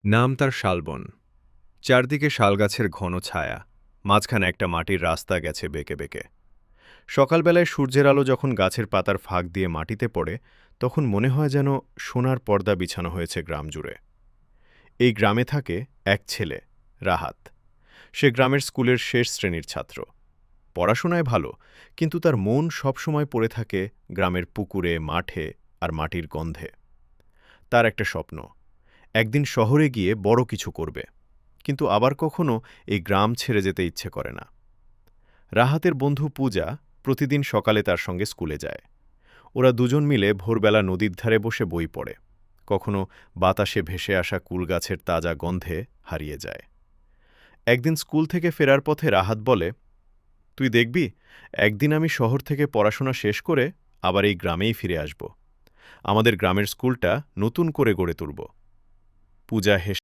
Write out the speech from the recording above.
নাম তার শালবন। চারদিকে শালগাছের ঘন ছায়া, মাঝখানে একটা মাটির রাস্তা গেছে বেঁকে বেঁকে। সকালবেলায় সূর্যের আলো যখন গাছের পাতার ফাঁক দিয়ে মাটিতে পড়ে, তখন মনে হয় যেন সোনার পর্দা বিছানো হয়েছে গ্রাম জুড়ে। এই গ্রামে থাকে এক ছেলে, রাহাত। সে গ্রামের স্কুলের শেষ শ্রেণীর ছাত্র। পড়াশোনায় ভালো, কিন্তু তার মন সবসময় পড়ে থাকে গ্রামের পুকুরে, মাঠে আর মাটির গন্ধে। তার একটা স্বপ্ন, একদিন শহরে গিয়ে বড় কিছু করবে, কিন্তু আবার কখনো এই গ্রাম ছেড়ে যেতে ইচ্ছে করে না। রাহাতের বন্ধু পূজা প্রতিদিন সকালে তার সঙ্গে স্কুলে যায়। ওরা দুজন মিলে ভোরবেলা নদীর ধারে বসে বই পড়ে, কখনো বাতাসে ভেসে আসা কুলগাছের তাজা গন্ধে হারিয়ে যায়। একদিন স্কুল থেকে ফেরার পথে রাহাত বলে, তুই দেখবি, একদিন আমি শহর থেকে পড়াশোনা শেষ করে আবার এই গ্রামেই ফিরে আসব। আমাদের গ্রামের স্কুলটা নতুন করে গড়ে তুলব। পূজা হেসে